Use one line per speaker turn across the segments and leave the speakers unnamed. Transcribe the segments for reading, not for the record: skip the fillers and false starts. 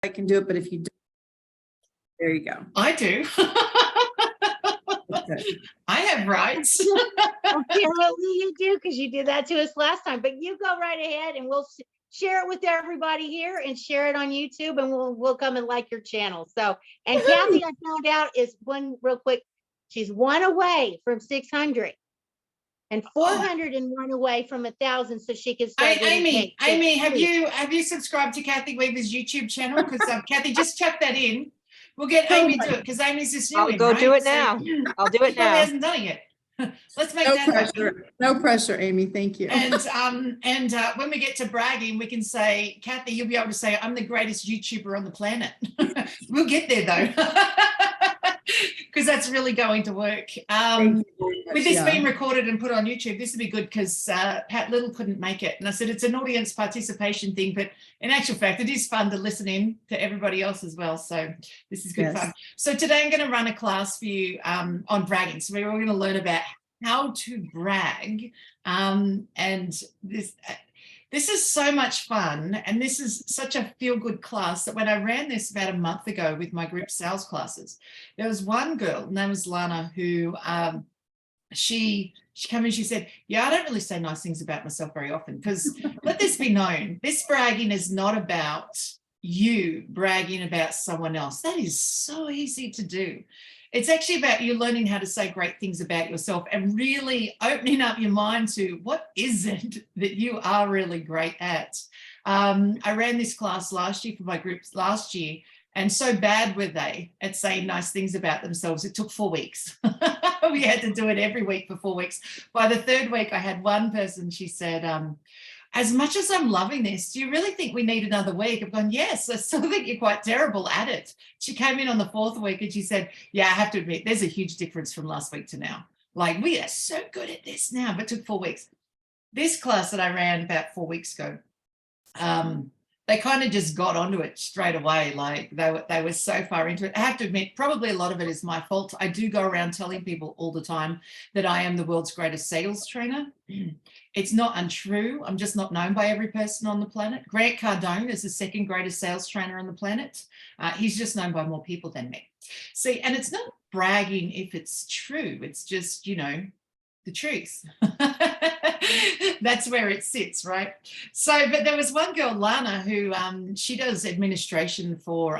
I can do it, but if you don't, there you go.
I do. I have rights.
Apparently you do, because you did that to us last time, but you go right ahead and we'll share it with everybody here and share it on YouTube, and we'll come and like your channel. So, and Kathy, I found out, is one real quick. She's one away from 600 and 401 away from 1,000, so she can start.
Amy, have you subscribed to Kathy Weaver's YouTube channel? Because Kathy, just chuck that in. We'll get Amy to it, because Amy's just new.
I'll go do it now. I'll do it
Probably
now.
hasn't done it yet. Let's make that happen.
No pressure, Amy. Thank you.
And when we get to bragging, we can say, Kathy, you'll be able to say, I'm the greatest YouTuber on the planet. We'll get there though, because that's really going to work. With this being recorded and put on YouTube, this would be good, because Pat Little couldn't make it. And I said, it's an audience participation thing, but in actual fact, it is fun to listen in to everybody else as well. So this is good fun. So today I'm going to run a class for you on bragging. So we're all going to learn about how to brag. And this is so much fun, and this is such a feel-good class that when I ran this about a month ago with my group sales classes, there was one girl, her name was Lana, who she came in, she said, yeah, I don't really say nice things about myself very often, because let this be known, this bragging is not about you bragging about someone else. That is so easy to do. It's actually about you learning how to say great things about yourself and really opening up your mind to what is it that you are really great at. I ran this class last year for my groups last year, and so bad were they at saying nice things about themselves. It took 4 weeks. We had to do it every week for 4 weeks. By the third week, I had one person, she said, as much as I'm loving this, do you really think we need another week? I've gone, yes, I still think you're quite terrible at it. She came in on the 4th week and she said, yeah, I have to admit, there's a huge difference from last week to now. Like, we are so good at this now, but it took 4 weeks. This class that I ran about 4 weeks ago, they kind of just got onto it straight away. Like they were so far into it. I have to admit, probably a lot of it is my fault. I do go around telling people all the time that I am the world's greatest sales trainer. It's not untrue. I'm just not known by every person on the planet. Grant Cardone is the 2nd greatest sales trainer on the planet. He's just known by more people than me. See, and it's not bragging if it's true. It's just, you know, the truth. That's where it sits, right? So, but there was one girl, Lana, who she does administration for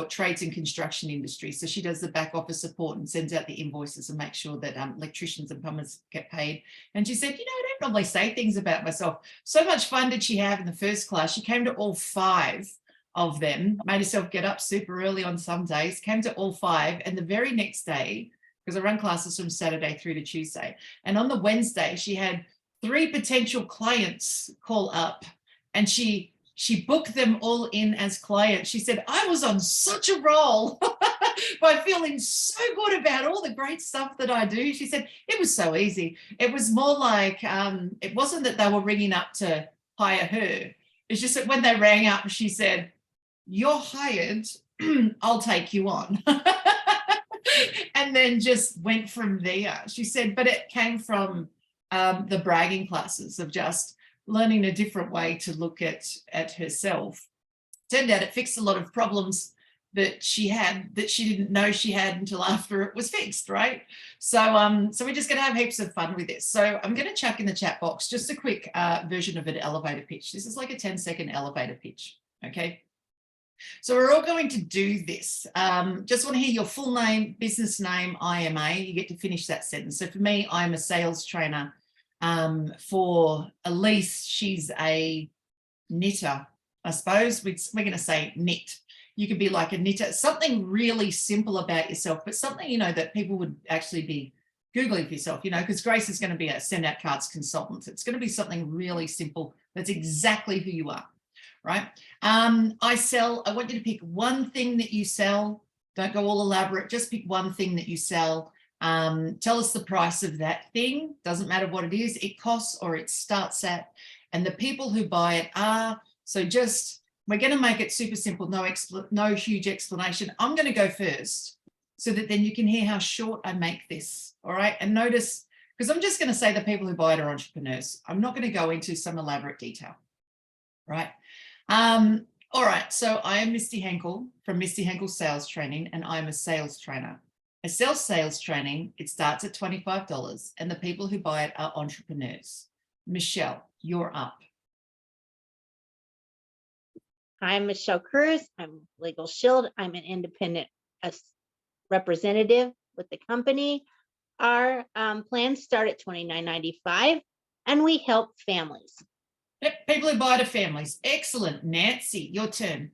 trades and construction industry. So she does the back office support and sends out the invoices and makes sure that electricians and plumbers get paid. And she said, you know, I don't normally say things about myself. So much fun did she have in the first class. She came to all 5 of them, made herself get up super early on some days, came to all 5, and the very next day, because I run classes from Saturday through to Tuesday, and on the Wednesday she had 3 potential clients call up, and she booked them all in as clients. She said, I was on such a roll by feeling so good about all the great stuff that I do. She said, it was so easy. It was more like, it wasn't that they were ringing up to hire her. It's just that when they rang up, she said, you're hired, I'll take you on. And then just went from there. She said, but it came from the bragging classes of just learning a different way to look at herself. Turned out it fixed a lot of problems that she had that she didn't know she had until after it was fixed, right? So we're just going to have heaps of fun with this. So I'm going to chuck in the chat box just a quick version of an elevator pitch. This is like a 10-second elevator pitch, okay? So we're all going to do this. Just want to hear your full name, business name, IMA. You get to finish that sentence. So for me, I'm a sales trainer. For Elise, she's a knitter, I suppose. We're going to say knit. You could be like a knitter, something really simple about yourself, but something, you know, that people would actually be Googling for yourself, you know, because Grace is going to be a send out cards consultant. It's going to be something really simple. That's exactly who you are. Right? I want you to pick one thing that you sell. Don't go all elaborate. Just pick one thing that you sell. Tell us the price of that thing. Doesn't matter what it is. It costs or it starts at. And the people who buy it are. So just, we're going to make it super simple. No huge explanation. I'm going to go first so that then you can hear how short I make this. All right. And notice, because I'm just going to say the people who buy it are entrepreneurs. I'm not going to go into some elaborate detail. Right. All right, so I am Misty Henkel from Misty Henkel Sales Training, and I'm a sales trainer. A sales training, it starts at $25, and the people who buy it are entrepreneurs. Michelle, you're up.
I'm Michelle Cruse. I'm Legal Shield. I'm an independent representative with the company. Our plans start at $29.95, and we help families.
Yep, people who buy to families. Excellent. Nancy, your turn.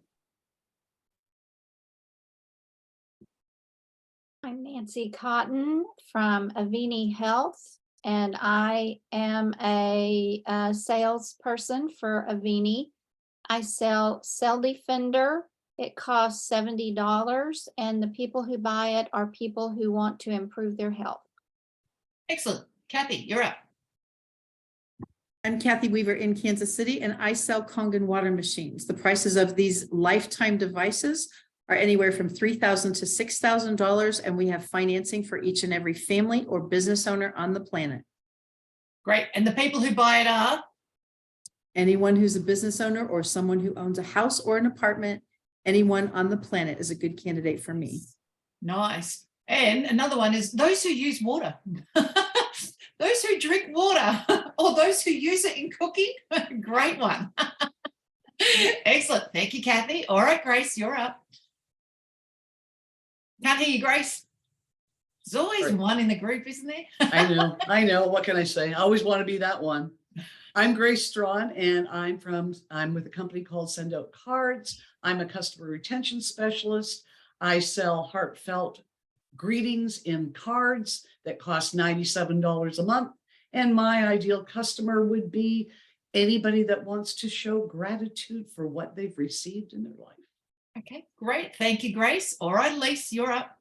I'm Nancy Cotton from Avini Health, and I am a salesperson for Avini. I sell Cell Defender. It costs $70, and the people who buy it are people who want to improve their health.
Excellent. Kathy, you're up.
I'm Kathy Weaver in Kansas City, and I sell Kangen water machines. The prices of these lifetime devices are anywhere from $3,000 to $6,000, and we have financing for each and every family or business owner on the planet.
Great. And the people who buy it are?
Anyone who's a business owner or someone who owns a house or an apartment, anyone on the planet is a good candidate for me.
Nice. And another one is those who use water. Those who drink water or those who use it in cooking. Great one. Excellent. Thank you, Kathy. All right, Grace, you're up. Can't hear you, Grace. There's always
Right.
one in the group, isn't there?
I know. What can I say? I always want to be that one. I'm Grace Strawn, and I'm with a company called Send Out Cards. I'm a customer retention specialist. I sell heartfelt greetings in cards that cost $97 a month. And my ideal customer would be anybody that wants to show gratitude for what they've received in their life.
Okay, great. Thank you, Grace. All right, Lise, you're up.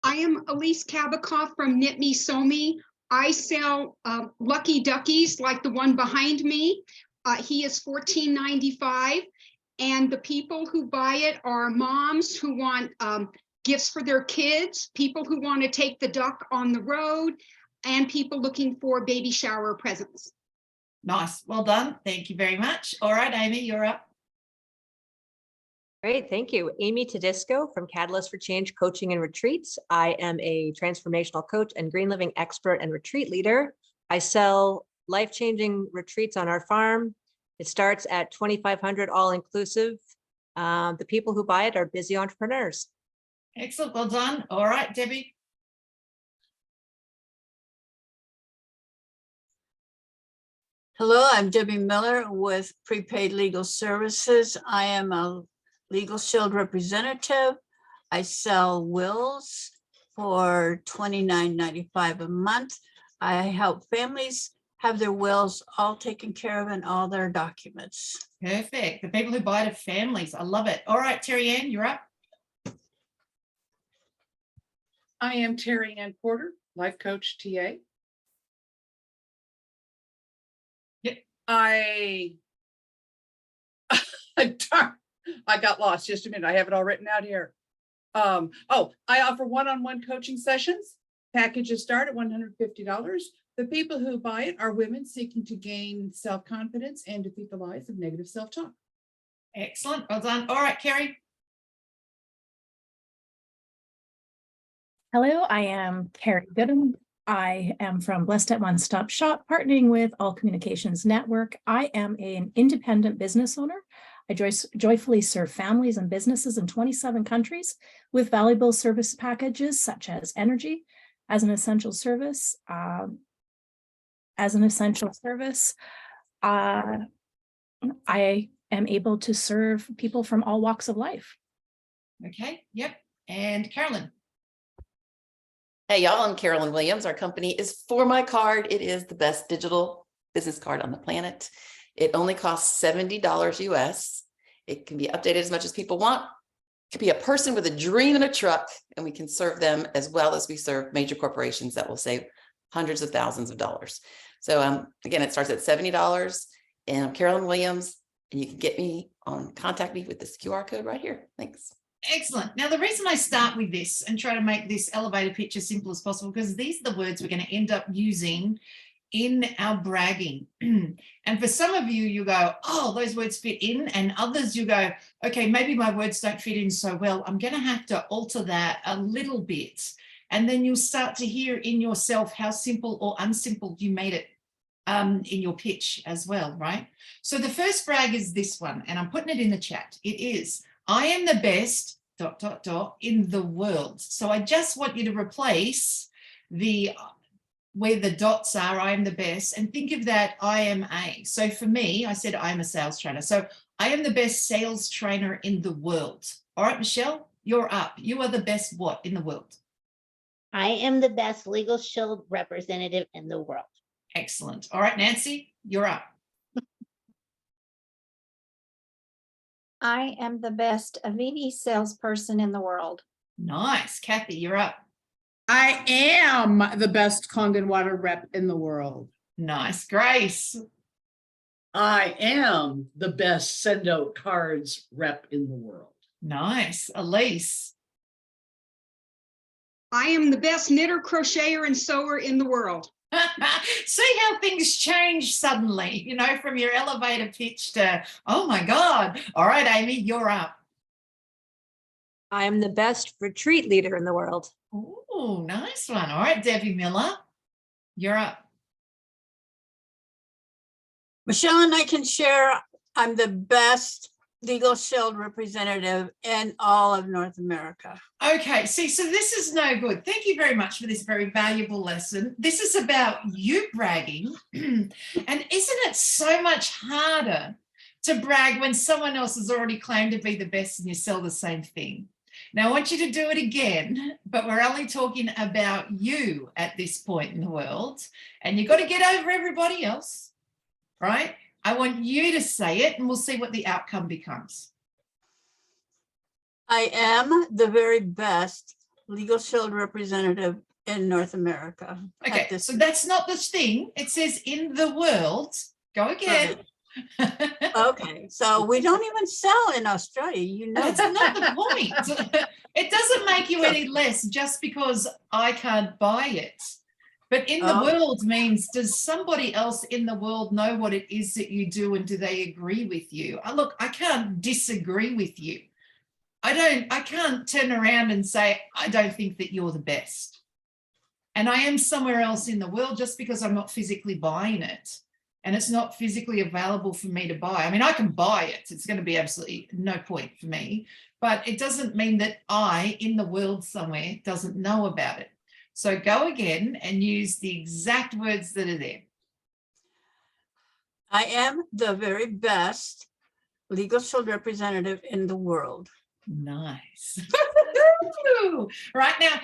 I am Elise Kabikoff from Knit Me Sew Me. I sell Lucky Duckies like the one behind me. He is $14.95. And the people who buy it are moms who want gifts for their kids, people who want to take the duck on the road, and people looking for baby shower presents.
Nice. Well done. Thank you very much. All right, Amy, you're up.
Great, thank you. Amy Tedisco from Catalyst for Change Coaching and Retreats. I am a transformational coach and green living expert and retreat leader. I sell life-changing retreats on our farm. It starts at $2,500 all inclusive. The people who buy it are busy entrepreneurs.
Excellent. Well done. All right, Debbie.
Hello, I'm Debbie Miller with Prepaid Legal Services. I am a Legal Shield representative. I sell wills for $29.95 a month. I help families have their wills all taken care of and all their documents.
Perfect. The people who buy to families. I love it. All right, Terry Ann, you're up.
I am Terry Ann Porter, life coach TA.
Yep.
I got lost. Just a minute. I have it all written out here. I offer one-on-one coaching sessions. Packages start at $150. The people who buy it are women seeking to gain self-confidence and defeat the lies of negative self-talk.
Excellent. Well done. All right, Kerry.
Hello, I am Carrie Goodham. I am from Blessed at One Stop Shop, partnering with All Communications Network. I am an independent business owner. I joyfully serve families and businesses in 27 countries with valuable service packages such as energy as an essential service. I am able to serve people from all walks of life.
Okay. Yep. And Carolyn.
Hey y'all, I'm Carolyn Williams. Our company is For My Card. It is the best digital business card on the planet. It only costs $70 US. It can be updated as much as people want. It could be a person with a dream and a truck, and we can serve them as well as we serve major corporations that will save hundreds of thousands of dollars. So again, it starts at $70, and I'm Carolyn Williams, and you can contact me with this QR code right here. Thanks.
Excellent. Now, the reason I start with this and try to make this elevator pitch as simple as possible, because these are the words we're going to end up using in our bragging. And for some of you, you go, oh, those words fit in. And others you go, okay, maybe my words don't fit in so well. I'm going to have to alter that a little bit. And then you'll start to hear in yourself how simple or unsimple you made it in your pitch as well, right? So the first brag is this one, and I'm putting it in the chat. It is, I am the best ... in the world. So I just want you to replace the where the dots are, I am the best, and think of that I am a. So for me, I said I am a sales trainer. So I am the best sales trainer in the world. All right, Michelle, you're up. You are the best what in the world?
I am the best Legal Shield representative in the world.
Excellent. All right, Nancy, you're up.
I am the best Avini salesperson in the world.
Nice. Kathy, you're up.
I am the best Kangen water rep in the world.
Nice. Grace.
I am the best send out cards rep in the world.
Nice. Elise.
I am the best knitter, crocheter, and sewer in the world.
See how things change suddenly, you know, from your elevator pitch to, oh my God. All right, Amy, you're up.
I am the best retreat leader in the world.
Oh, nice one. All right, Debbie Miller, you're up.
Michelle and I can share, I'm the best Legal Shield representative in all of North America.
Okay, see, so this is no good. Thank you very much for this very valuable lesson. This is about you bragging. And isn't it so much harder to brag when someone else has already claimed to be the best and you sell the same thing? Now, I want you to do it again, but we're only talking about you at this point in the world. And you've got to get over everybody else, right? I want you to say it and we'll see what the outcome becomes.
I am the very best Legal Shield representative in North America.
Okay, so that's not the thing. It says in the world. Go again.
Okay, so we don't even sell in Australia, you know.
That's not the point. It doesn't make you any less just because I can't buy it. But in the world means, does somebody else in the world know what it is that you do and do they agree with you? Look, I can't disagree with you. I can't turn around and say, I don't think that you're the best. And I am somewhere else in the world just because I'm not physically buying it. And it's not physically available for me to buy. I mean, I can buy it. It's going to be absolutely no point for me. But it doesn't mean that I, in the world somewhere, doesn't know about it. So go again and use the exact words that are there.
I am the very best Legal Shield representative in the world.
Nice. Right now,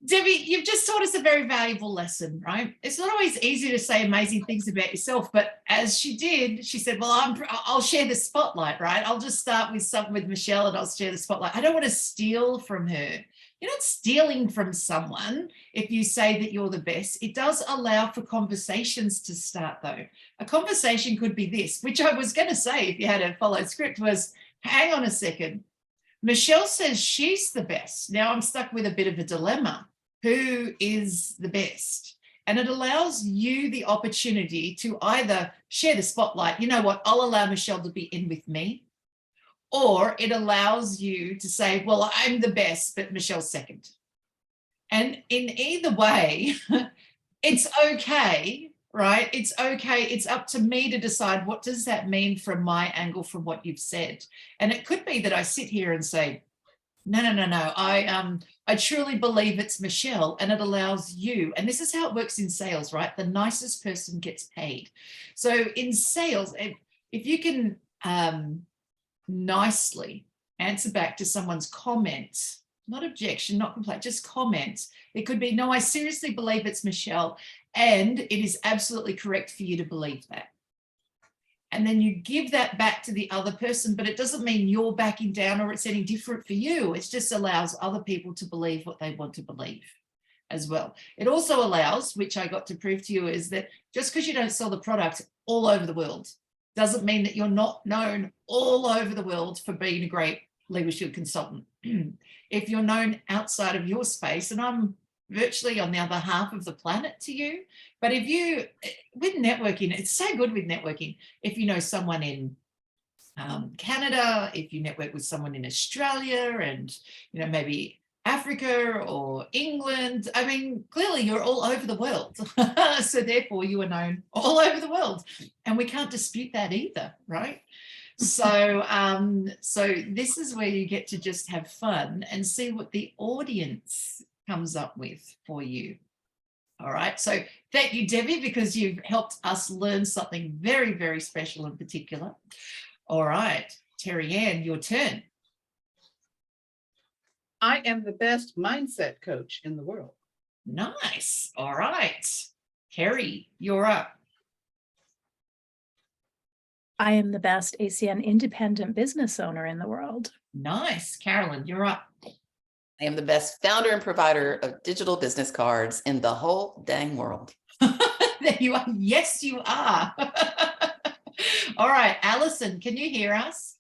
Debbie, you've just taught us a very valuable lesson, right? It's not always easy to say amazing things about yourself, but as she did, she said, well, I'll share the spotlight, right? I'll just start with something with Michelle and I'll share the spotlight. I don't want to steal from her. You're not stealing from someone if you say that you're the best. It does allow for conversations to start, though. A conversation could be this, which I was going to say if you had a follow script, was, hang on a second. Michelle says she's the best. Now I'm stuck with a bit of a dilemma. Who is the best? And it allows you the opportunity to either share the spotlight. You know what? I'll allow Michelle to be in with me. Or it allows you to say, well, I'm the best, but Michelle's second. And in either way, it's okay, right? It's okay. It's up to me to decide what does that mean from my angle, from what you've said. And it could be that I sit here and say, no. I truly believe it's Michelle, and it allows you. And this is how it works in sales, right? The nicest person gets paid. So in sales, if you can nicely answer back to someone's comment, not objection, not complaint, just comment. It could be, no, I seriously believe it's Michelle, and it is absolutely correct for you to believe that. And then you give that back to the other person, but it doesn't mean you're backing down or it's any different for you. It just allows other people to believe what they want to believe as well. It also allows, which I got to prove to you, is that just because you don't sell the product all over the world doesn't mean that you're not known all over the world for being a great Legal Shield consultant. If you're known outside of your space, and I'm virtually on the other half of the planet to you. But if you, with networking, it's so good with networking. If you know someone in Canada, if you network with someone in Australia and, you know, maybe Africa or England, I mean, clearly you're all over the world. So therefore you are known all over the world. And we can't dispute that either, right? So, so this is where you get to just have fun and see what the audience comes up with for you. All right. So thank you, Debbie, because you've helped us learn something very, very special in particular. All right, Terry Ann, your turn.
I am the best mindset coach in the world.
Nice. All right. Carrie, you're up.
I am the best ACN independent business owner in the world.
Nice. Carolyn, you're up.
I am the best founder and provider of digital business cards in the whole dang world.
There you are. Yes, you are. All right, Alison, can you hear us?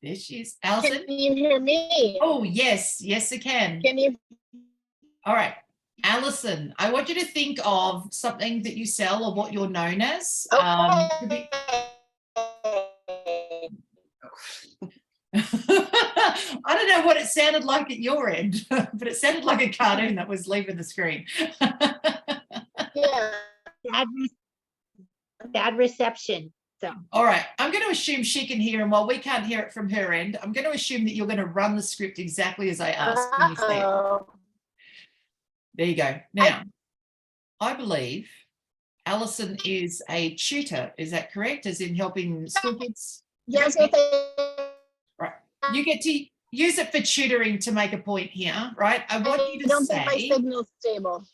There she is. Alison?
Can you hear me?
Oh, yes. Yes, I can.
Can you?
All right. Alison, I want you to think of something that you sell or what you're known as. Could be- I don't know what it sounded like at your end, but it sounded like a cartoon that was leaving the screen.
Yeah. Bad reception. So.
All right, I'm going to assume she can hear, and while we can't hear it from her end, I'm going to assume that you're going to run the script exactly as I asked when you say it. There you go. Now, I believe Alison is a tutor. Is that correct? As in helping school kids?
Yes.
Right. You get to use it for tutoring to make a point here, right? I want you to say.
My signal's stable.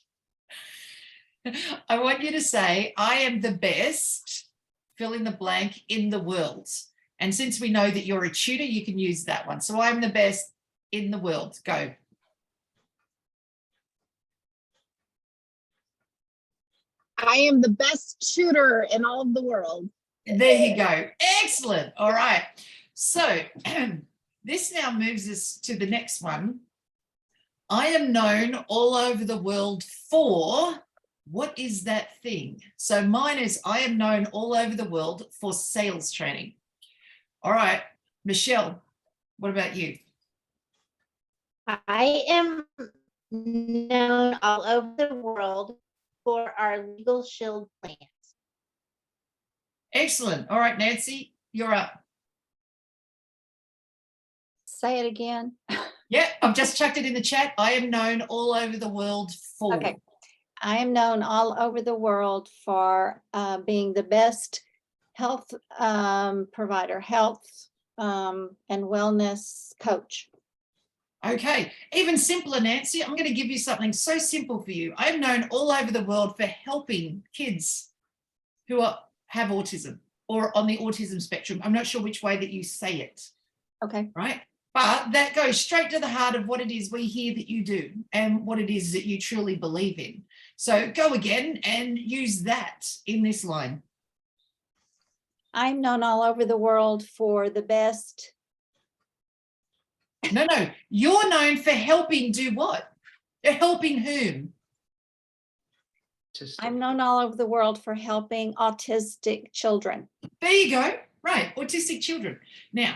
I want you to say, I am the best, fill in the blank, in the world. And since we know that you're a tutor, you can use that one. So I'm the best in the world. Go.
I am the best tutor in all of the world.
There you go. Excellent. All right. So this now moves us to the next one. I am known all over the world for, what is that thing? So mine is, I am known all over the world for sales training. All right, Michelle, what about you?
I am known all over the world for our legal shield plans.
Excellent. All right, Nancy, you're up.
Say it again.
Yeah, I've just chucked it in the chat. I am known all over the world for.
Okay. I am known all over the world for being the best health provider, health and wellness coach.
Okay, even simpler, Nancy. I'm going to give you something so simple for you. I'm known all over the world for helping kids who have autism or on the autism spectrum. I'm not sure which way that you say it.
Okay.
Right? But that goes straight to the heart of what it is we hear that you do and what it is that you truly believe in. So go again and use that in this line.
I'm known all over the world for the best.
No, you're known for helping do what? Helping whom?
I'm known all over the world for helping autistic children.
There you go. Right, autistic children. Now,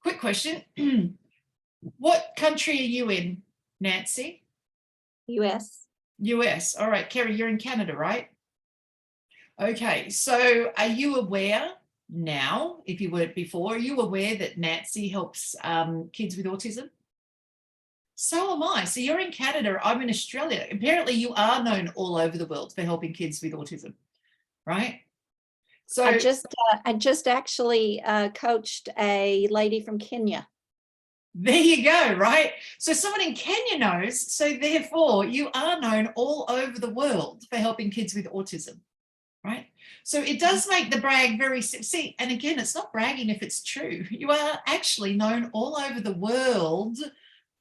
quick question. What country are you in, Nancy?
US.
US. All right, Kerry, you're in Canada, right? Okay, so are you aware now, if you weren't before, are you aware that Nancy helps kids with autism? So am I. So you're in Canada, I'm in Australia. Apparently you are known all over the world for helping kids with autism, right? So
I just actually coached a lady from Kenya.
there you go, right? So someone in Kenya knows, so therefore you are known all over the world for helping kids with autism, right? So it does make the brag very, see, and again, it's not bragging if it's true. You are actually known all over the world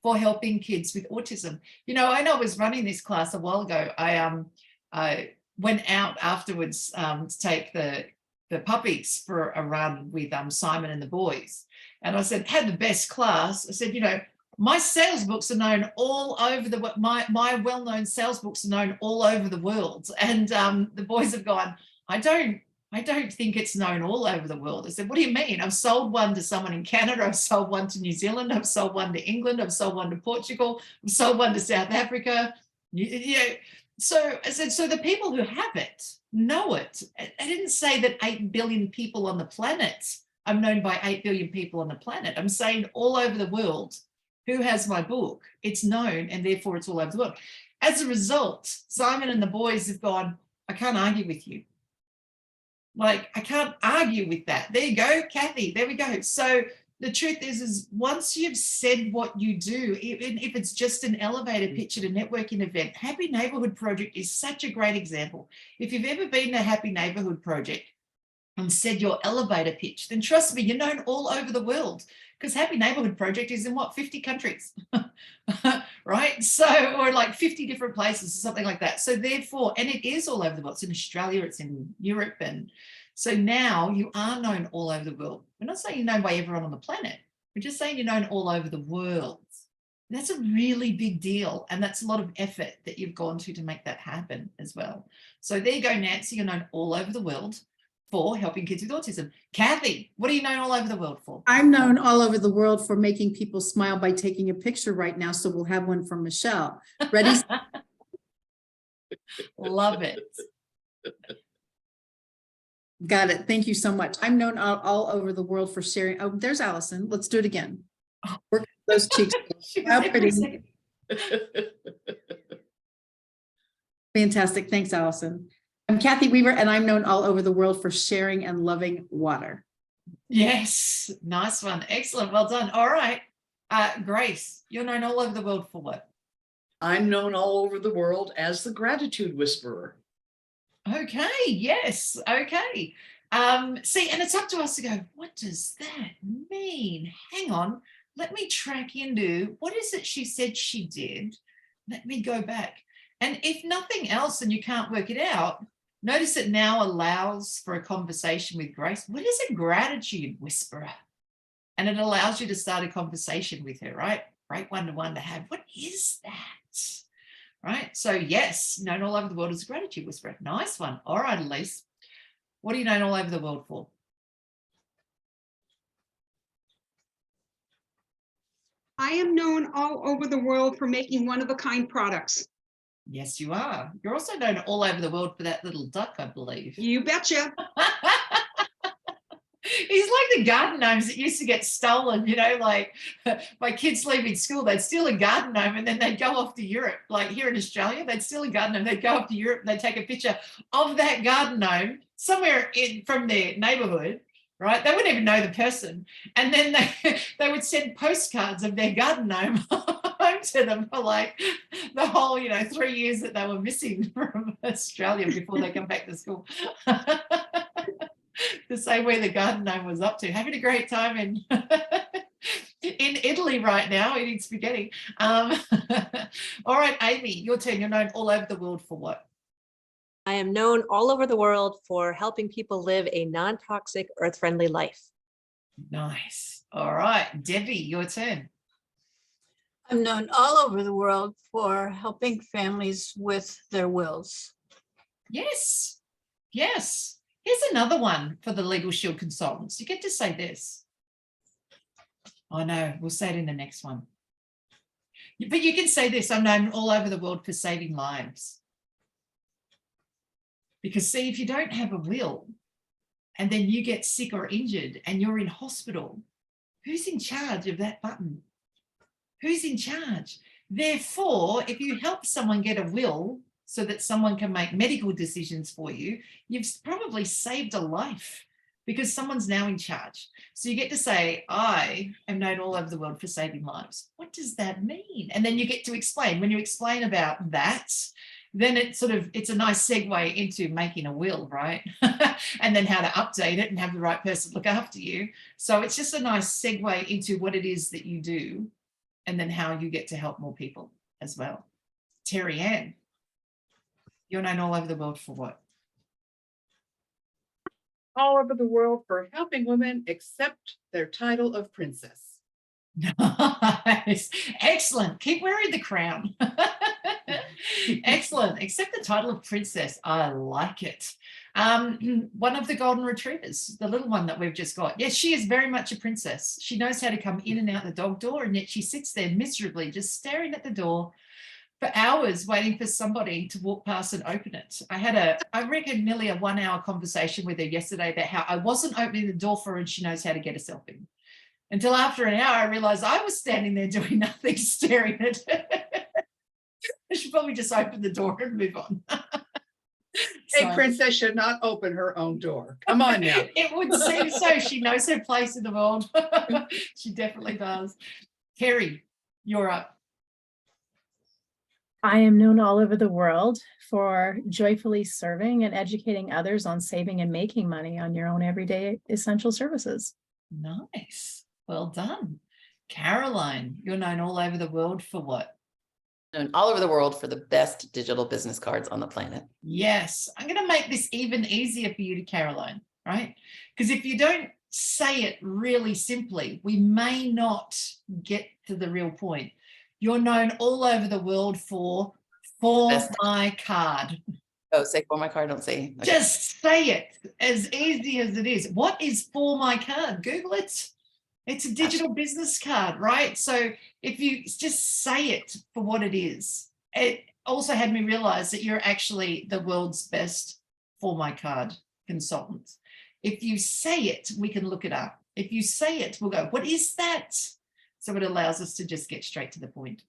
for helping kids with autism. You know, I was running this class a while ago. I went out afterwards to take the the puppies for a run with Simon and the boys. And I said, had the best class. I said, you know, my sales books are known all over the my well-known sales books are known all over the world. And the boys have gone, I don't think it's known all over the world. I said, what do you mean? I've sold one to someone in Canada. I've sold one to New Zealand. I've sold one to England. I've sold one to Portugal. I've sold one to South Africa. You know, so I said, so the people who have it know it. I didn't say that 8 billion people on the planet, I'm known by 8 billion people on the planet. I'm saying all over the world, who has my book? It's known, and therefore it's all over the world. As a result, Simon and the boys have gone, I can't argue with you. Like, I can't argue with that. There you go, Kathy, there we go. So the truth is once you've said what you do, even if it's just an elevator pitch at a networking event, Happy Neighborhood Project is such a great example. If you've ever been to Happy Neighborhood Project and said your elevator pitch, then trust me, you're known all over the world, because Happy Neighborhood Project is in what, 50 countries, right? So, or like 50 different places or something like that. So therefore, and it is all over the world. It's in Australia, it's in Europe. And so now you are known all over the world. We're not saying you're known by everyone on the planet. We're just saying you're known all over the world. And that's a really big deal. And that's a lot of effort that you've gone to make that happen as well. So there you go, Nancy, you're known all over the world for helping kids with autism. Kathy, what are you known all over the world for?
I'm known all over the world for making people smile by taking a picture right now. So we'll have one from Michelle. Ready?
Love it.
Got it. Thank you so much. I'm known all over the world for sharing. Oh, there's Allison. Let's do it again. Work those cheeks. How pretty. Fantastic. Thanks, Allison. I'm Kathy Weaver, and I'm known all over the world for sharing and loving water.
Yes, nice one. Excellent. Well done. All right. Grace, you're known all over the world for what?
I'm known all over the world as the Gratitude Whisperer.
Okay. Yes. Okay. See, and it's up to us to go, what does that mean? Hang on. Let me track into what is it she said she did. Let me go back. And if nothing else and you can't work it out, notice it now allows for a conversation with Grace. What is a gratitude whisperer? And it allows you to start a conversation with her, right? Great one-to-one to have. What is that? Right? So yes, known all over the world as a gratitude whisperer. Nice one. All right, Elise. What are you known all over the world for?
I am known all over the world for making one-of-a-kind products.
Yes, you are. You're also known all over the world for that little duck, I believe.
You betcha.
He's like the garden gnomes that used to get stolen, you know, like my kids leaving school, they'd steal a garden gnome and then they'd go off to Europe. Like here in Australia, they'd steal a garden gnome, they'd go off to Europe and they'd take a picture of that garden gnome somewhere from their neighborhood, right? They wouldn't even know the person. And then they would send postcards of their garden gnome home to them for like the whole, 3 years that they were missing from Australia before they come back to school. To say where the garden gnome was up to. Having a great time in Italy right now, eating spaghetti. All right, Amy, your turn. You're known all over the world for what?
I am known all over the world for helping people live a non-toxic, earth-friendly life.
Nice. All right, Debbie, your turn.
I'm known all over the world for helping families with their wills.
Yes. Yes. Here's another one for the Legal Shield consultants. You get to say this. Oh no, we'll say it in the next one. But you can say this, I'm known all over the world for saving lives. Because see, if you don't have a will and then you get sick or injured and you're in hospital, who's in charge of that button? Who's in charge? Therefore, if you help someone get a will so that someone can make medical decisions for you, you've probably saved a life because someone's now in charge. So you get to say, I am known all over the world for saving lives. What does that mean? And then you get to explain. When you explain about that, then it's a nice segue into making a will, right? And then how to update it and have the right person look after you. So it's just a nice segue into what it is that you do and then how you get to help more people as well. Terry Ann, you're known all over the world for what?
all over the world for helping women accept their title of princess.
Nice. Excellent. Keep wearing the crown. Excellent. Accept the title of princess. I like it. One of the golden retrievers, the little one that we've just got. Yes, she is very much a princess. She knows how to come in and out the dog door, and yet she sits there miserably, just staring at the door for hours, waiting for somebody to walk past and open it. I had I reckon nearly a 1 hour conversation with her yesterday about how I wasn't opening the door for her and she knows how to get herself in. Until after an hour, I realized I was standing there doing nothing, staring at her. I should probably just open the door and move on.
A princess should not open her own door. Come on now.
It would seem so. She knows her place in the world. She definitely does. Kerry, you're up.
I am known all over the world for joyfully serving and educating others on saving and making money on your own everyday essential services.
Nice. Well done. Caroline, you're known all over the world for what?
Known all over the world for the best digital business cards on the planet.
Yes. I'm going to make this even easier for you to Caroline, right? Because if you don't say it really simply, we may not get to the real point. You're known all over the world for
Best.
my card.
Oh, say for my card, don't say. Okay.
Just say it, as easy as it is. What is for my card? Google it. It's a digital business card, right? So if you just say it for what it is, it also had me realize that you're actually the world's best for my card consultant. If you say it, we can look it up. If you say it, we'll go, what is that? So it allows us to just get straight to the point.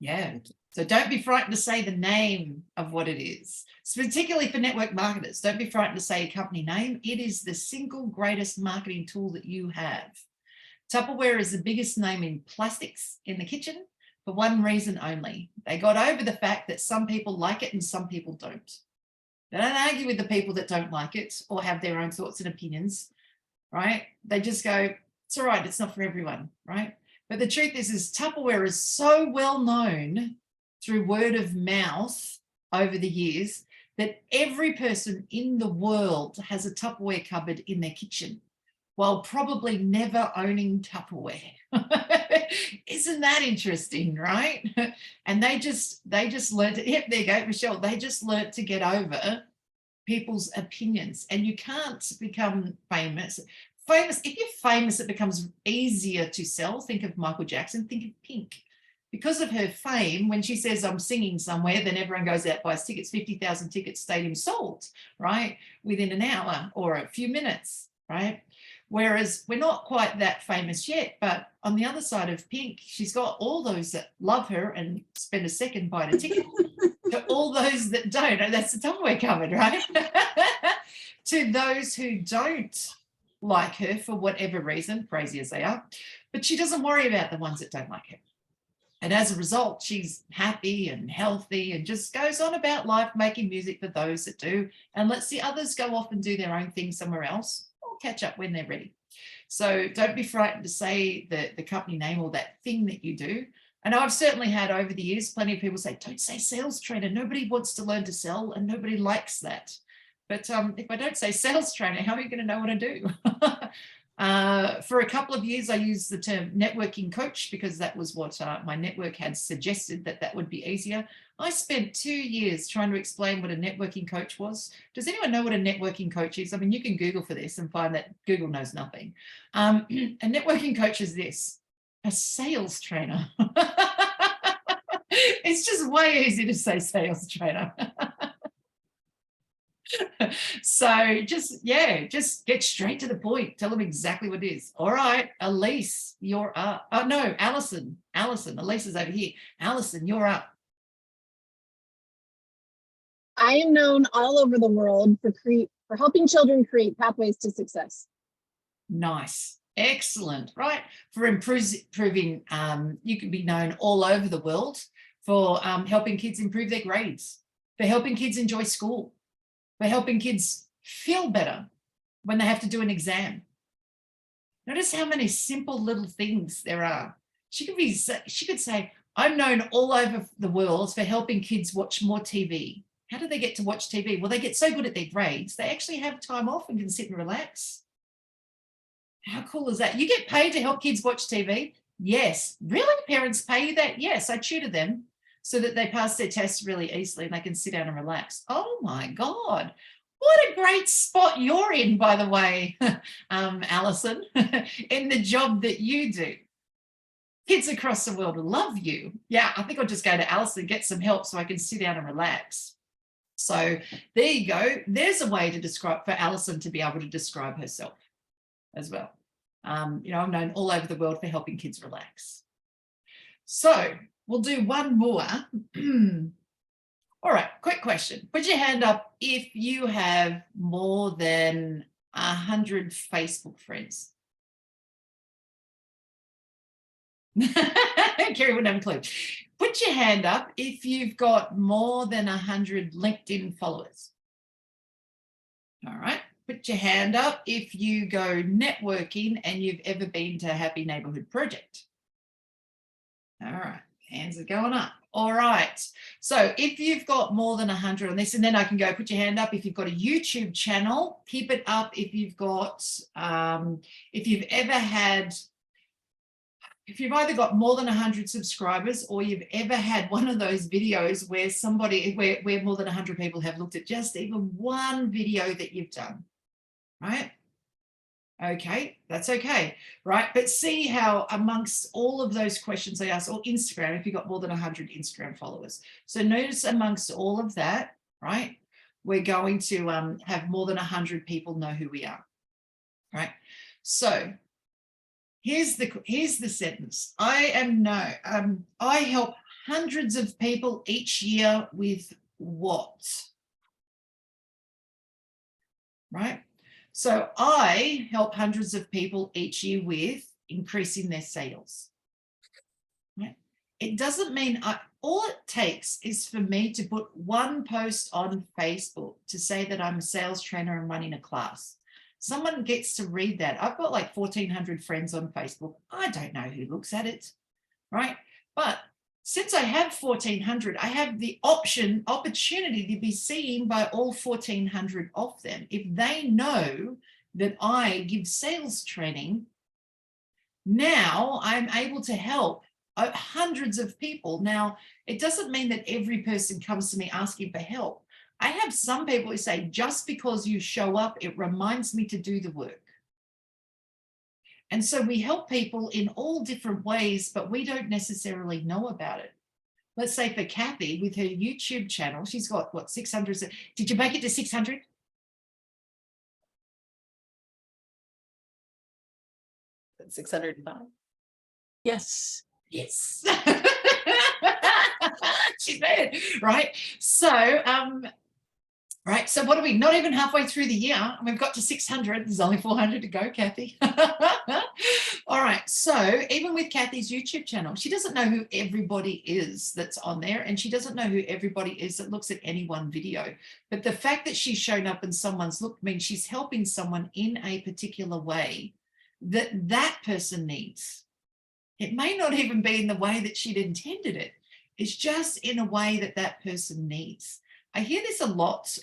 Yeah. So don't be frightened to say the name of what it is. So particularly for network marketers, don't be frightened to say a company name. It is the single greatest marketing tool that you have. Tupperware is the biggest name in plastics in the kitchen for one reason only. They got over the fact that some people like it and some people don't. They don't argue with the people that don't like it or have their own thoughts and opinions, right? They just go, it's all right, it's not for everyone, right? But the truth is Tupperware is so well known through word of mouth over the years that every person in the world has a Tupperware cupboard in their kitchen, while probably never owning Tupperware. Isn't that interesting, right? And they just learned to, yep, there you go, Michelle. They just learned to get over people's opinions. And you can't become famous. If you're famous, it becomes easier to sell. Think of Michael Jackson, think of Pink. Because of her fame, when she says I'm singing somewhere, then everyone goes out, buys tickets, 50,000 tickets, stadium sold, right? Within an hour or a few minutes, right? Whereas we're not quite that famous yet, but on the other side of Pink, she's got all those that love her and spend a second buying a ticket to all those that don't. And that's the Tupperware cupboard, right? To those who don't like her for whatever reason, crazy as they are, but she doesn't worry about the ones that don't like her. And as a result, she's happy and healthy and just goes on about life, making music for those that do, and lets the others go off and do their own thing somewhere else or catch up when they're ready. So don't be frightened to say the company name or that thing that you do. And I've certainly had over the years, plenty of people say, don't say sales trainer. Nobody wants to learn to sell and nobody likes that. But if I don't say sales trainer, how are you going to know what I do? For a couple of years, I used the term networking coach because that was what my network had suggested that would be easier. I spent 2 years trying to explain what a networking coach was. Does anyone know what a networking coach is? I mean, you can Google for this and find that Google knows nothing. A networking coach is this, a sales trainer. It's just way easier to say sales trainer. So just get straight to the point. Tell them exactly what it is. All right, Elise, you're up. Oh no, Allison, Elise is over here. Allison, you're up.
I am known all over the world for helping children create pathways to success.
Nice, excellent, right? For improving, you can be known all over the world for helping kids improve their grades, for helping kids enjoy school, for helping kids feel better when they have to do an exam. Notice how many simple little things there are. She could say, I'm known all over the world for helping kids watch more TV, How do they get to watch TV? Well, they get so good at their grades, they actually have time off and can sit and relax. How cool is that? You get paid to help kids watch TV? Yes. Really? Parents pay you that? Yes, I tutor them so that they pass their tests really easily and they can sit down and relax. Oh my God. What a great spot you're in, by the way, Alison, in the job that you do. Kids across the world love you. Yeah, I think I'll just go to Alison and get some help so I can sit down and relax. So there you go. There's a way to describe, for Alison to be able to describe herself as well. You know, I'm known all over the world for helping kids relax. So we'll do one more. All right, quick question. Put your hand up if you have more than 100 Facebook friends. Kerry wouldn't have a clue. Put your hand up if you've got more than 100 LinkedIn followers. All right. Put your hand up if you go networking and you've ever been to a Happy Neighborhood Project. All right. Hands are going up. All right. So if you've got more than 100 on this, and then I can go put your hand up if you've got a YouTube channel, keep it up if you've got, if you've ever had, if you've either got more than 100 subscribers or you've ever had one of those videos where somebody, where more than 100 people have looked at just even one video that you've done, right? Okay, that's okay, right? But see how amongst all of those questions I asked, or Instagram, if you've got more than 100 Instagram followers. So notice amongst all of that, right? We're going to have more than 100 people know who we are, right? So here's the sentence. I help hundreds of people each year with what? Right? So I help hundreds of people each year with increasing their sales. Right? It doesn't mean all it takes is for me to put one post on Facebook to say that I'm a sales trainer and running a class. Someone gets to read that. I've got like 1,400 friends on Facebook. I don't know who looks at it, right? But since I have 1,400, I have the opportunity to be seen by all 1,400 of them. If they know that I give sales training, now I'm able to help hundreds of people. Now, it doesn't mean that every person comes to me asking for help. I have some people who say, just because you show up, it reminds me to do the work. And so we help people in all different ways, but we don't necessarily know about it. Let's say for Kathy, with her YouTube channel, she's got what, 600? Did you make it to 600?
That's 605.
Yes.
Yes. She's made it, right? So, right. So what are we, not even halfway through the year? We've got to 600. There's only 400 to go, Kathy. All right. So even with Kathy's YouTube channel, she doesn't know who everybody is that's on there. And she doesn't know who everybody is that looks at any one video. But the fact that she's shown up and someone's looked means she's helping someone in a particular way that that person needs. It may not even be in the way that she'd intended it. It's just in a way that that person needs. I hear this a lot,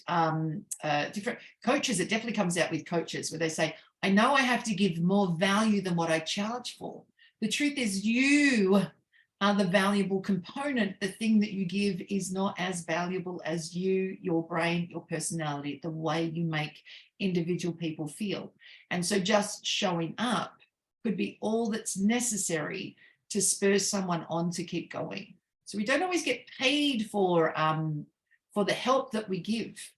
different coaches, it definitely comes out with coaches where they say, I know I have to give more value than what I charge for. The truth is you are the valuable component. The thing that you give is not as valuable as you, your brain, your personality, the way you make individual people feel. And so just showing up could be all that's necessary to spur someone on to keep going. So we don't always get paid for the help that we give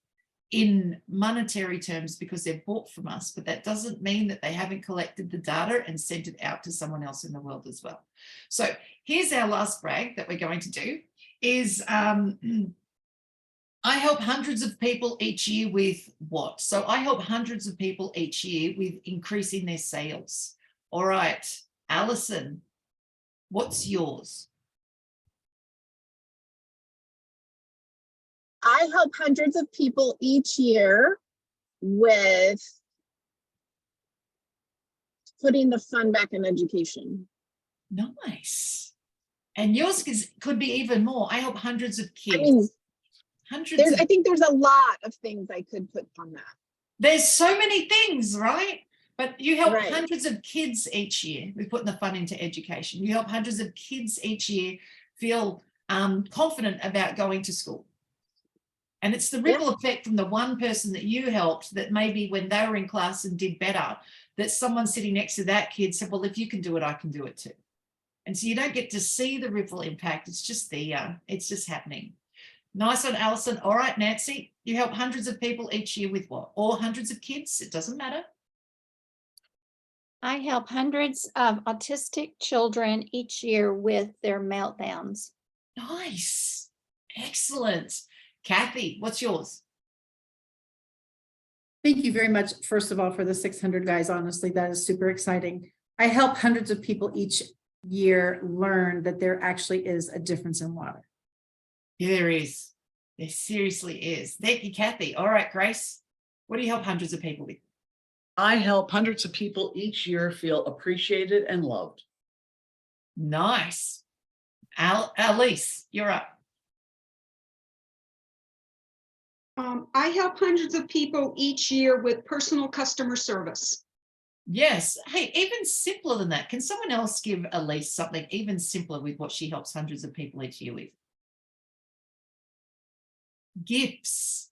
in monetary terms because they're bought from us, but that doesn't mean that they haven't collected the data and sent it out to someone else in the world as well. So here's our last brag that we're going to do is I help hundreds of people each year with what? So I help hundreds of people each year with increasing their sales. All right, Alison, what's yours?
I help hundreds of people each year with putting the fun back in education.
Nice. And yours could be even more. I help hundreds of kids.
I mean,
Hundreds
I
of,
think there's a lot of things I could put on that.
there's so many things, right? But you help
Right.
hundreds of kids each year. We're putting the fun into education. You help hundreds of kids each year feel confident about going to school. And it's the ripple effect from the one person that you helped that maybe when they were in class and did better, that someone sitting next to that kid said, well, if you can do it, I can do it too. And so you don't get to see the ripple impact. It's just it's just happening. Nice one, Alison. All right, Nancy, you help hundreds of people each year with what? Or hundreds of kids, it doesn't matter.
I help hundreds of autistic children each year with their meltdowns.
Nice. Excellent. Kathy, what's yours?
Thank you very much, first of all, for the 600 guys. Honestly, that is super exciting. I help hundreds of people each year learn that there actually is a difference in water.
Yeah, there is. There seriously is. Thank you, Kathy. All right, Grace, what do you help hundreds of people with?
I help hundreds of people each year feel appreciated and loved.
Nice. Alice, you're up.
I help hundreds of people each year with personal customer service.
Yes. Hey, even simpler than that. Can someone else give Elise something even simpler with what she helps hundreds of people each year with? Gifts.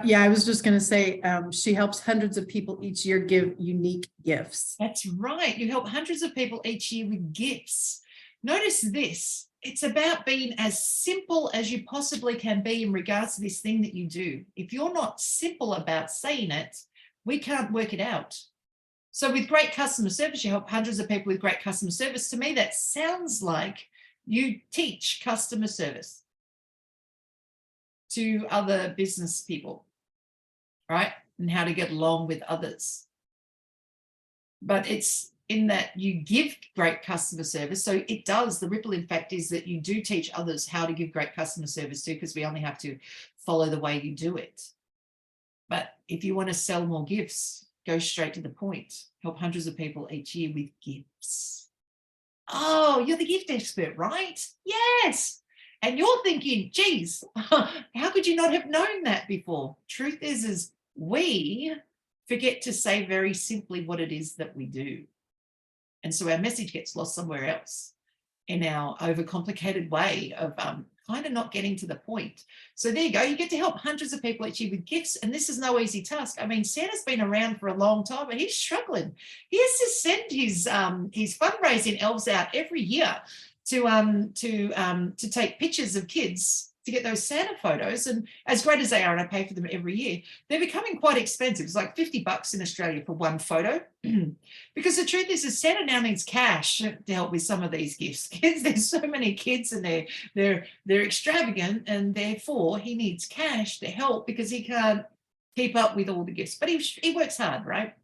Yeah, I was just going to say she helps hundreds of people each year give unique gifts.
That's right. You help hundreds of people each year with gifts. Notice this. It's about being as simple as you possibly can be in regards to this thing that you do. If you're not simple about saying it, we can't work it out. So with great customer service, you help hundreds of people with great customer service. To me, that sounds like you teach customer service to other business people, right? And how to get along with others. But it's in that you give great customer service. So it does, the ripple effect is that you do teach others how to give great customer service too, because we only have to follow the way you do it. But if you want to sell more gifts, go straight to the point. Help hundreds of people each year with gifts. Oh, you're the gift expert, right? Yes. And you're thinking, geez, how could you not have known that before? Truth is we forget to say very simply what it is that we do. And so our message gets lost somewhere else in our overcomplicated way of kind of not getting to the point. So there you go. You get to help hundreds of people each year with gifts. And this is no easy task. I mean, Santa's been around for a long time, but he's struggling. He has to send his fundraising elves out every year to take pictures of kids to get those Santa photos. And as great as they are, and I pay for them every year, they're becoming quite expensive. It's like $50 in Australia for one photo. Because the truth is Santa now needs cash to help with some of these gifts. Kids, there's so many kids and they're extravagant, and therefore he needs cash to help because he can't keep up with all the gifts. But he works hard, right?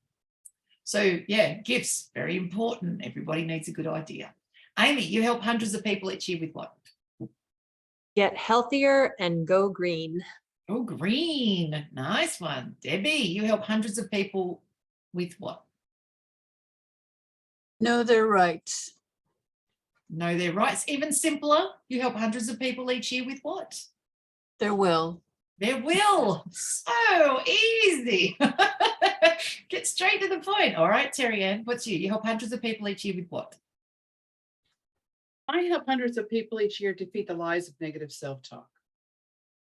So yeah, gifts, very important. Everybody needs a good idea. Amy, you help hundreds of people each year with what?
Get healthier and go green.
Oh, green. Nice one. Debbie, you help hundreds of people with what?
Know their rights.
Know their rights. Even simpler, you help hundreds of people each year with what?
Their will.
Their will. So easy. Get straight to the point. All right, Terry Ann, what's you? You help hundreds of people each year with what?
I help hundreds of people each year defeat the lies of negative self-talk.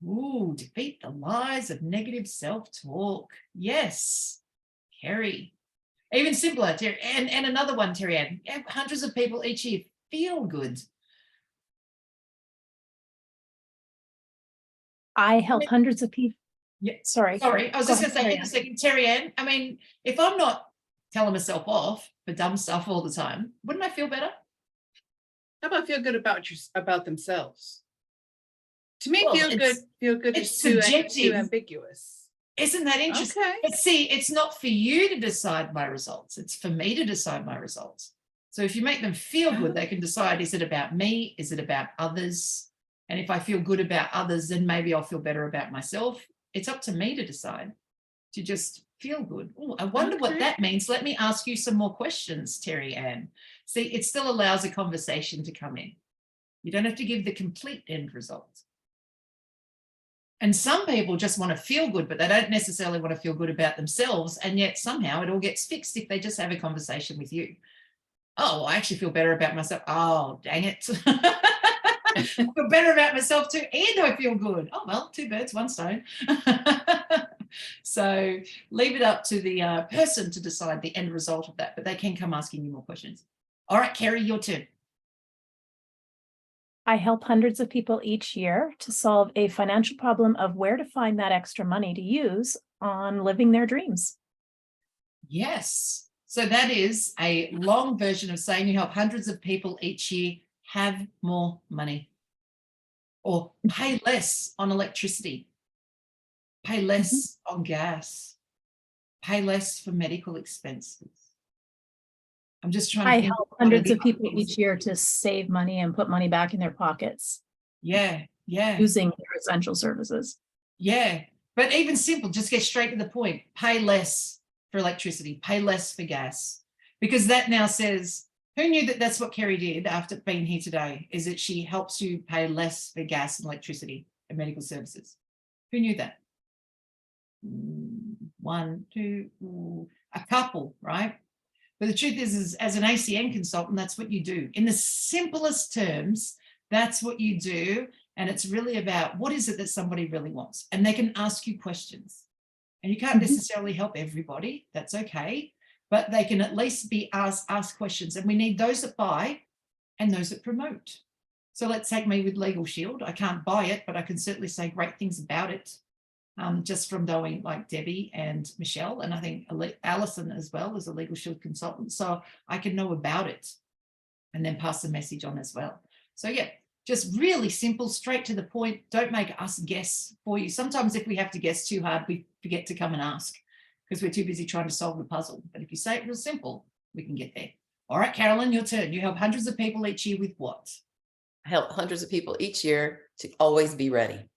Ooh, defeat the lies of negative self-talk. Yes, Kerry. Even simpler, Terry. And another one, Terry Ann. Hundreds of people each year feel good.
I help hundreds of people.
Yeah.
Sorry.
Sorry, I was just going to say
Carry
in a
on.
second, Terry Ann. I mean, if I'm not telling myself off for dumb stuff all the time, wouldn't I feel better?
How about feel good about themselves? To me,
Well,
feel good
it's
is too
subjective.
ambiguous.
Isn't that interesting?
Okay.
But see, it's not for you to decide my results. It's for me to decide my results. So if you make them feel good, they can decide, is it about me? Is it about others? And if I feel good about others, then maybe I'll feel better about myself. It's up to me to decide to just feel good. Oh, I wonder what that means. Let me ask you some more questions, Terry Ann. See, it still allows a conversation to come in. You don't have to give the complete end result. And some people just want to feel good, but they don't necessarily want to feel good about themselves. And yet somehow it all gets fixed if they just have a conversation with you. Oh, well, I actually feel better about myself. Oh, dang it. I feel better about myself too. And I feel good. Oh, well, 2 birds, 1 stone. So leave it up to the person to decide the end result of that, but they can come asking you more questions. All right, Kerry, your turn.
I help hundreds of people each year to solve a financial problem of where to find that extra money to use on living their dreams.
Yes. So that is a long version of saying you help hundreds of people each year have more money or pay less on electricity, pay less on gas, pay less for medical expenses. I'm just trying to
I
think
help
what are
hundreds
the
of people
other things.
each year to save money and put money back in their pockets
Yeah, yeah,
using their essential services.
yeah. But even simple, just get straight to the point. Pay less for electricity, pay less for gas. Because that now says, who knew that that's what Kerry did after being here today, is that she helps you pay less for gas and electricity and medical services. Who knew that? 1, 2, a couple, right? But the truth is as an ACN consultant, that's what you do. In the simplest terms, that's what you do. And it's really about what is it that somebody really wants? And they can ask you questions. And you can't necessarily help everybody. That's okay. But they can at least be asked questions. And we need those that buy and those that promote. So let's take me with Legal Shield. I can't buy it, but I can certainly say great things about it. Just from knowing like Debbie and Michelle, and I think Alison as well as a Legal Shield consultant. So I can know about it and then pass the message on as well. So yeah, just really simple, straight to the point. Don't make us guess for you. Sometimes if we have to guess too hard, we forget to come and ask because we're too busy trying to solve the puzzle. But if you say it real simple, we can get there. All right, Carolyn, your turn. You help hundreds of people each year with what?
I help hundreds of people each year to always be ready.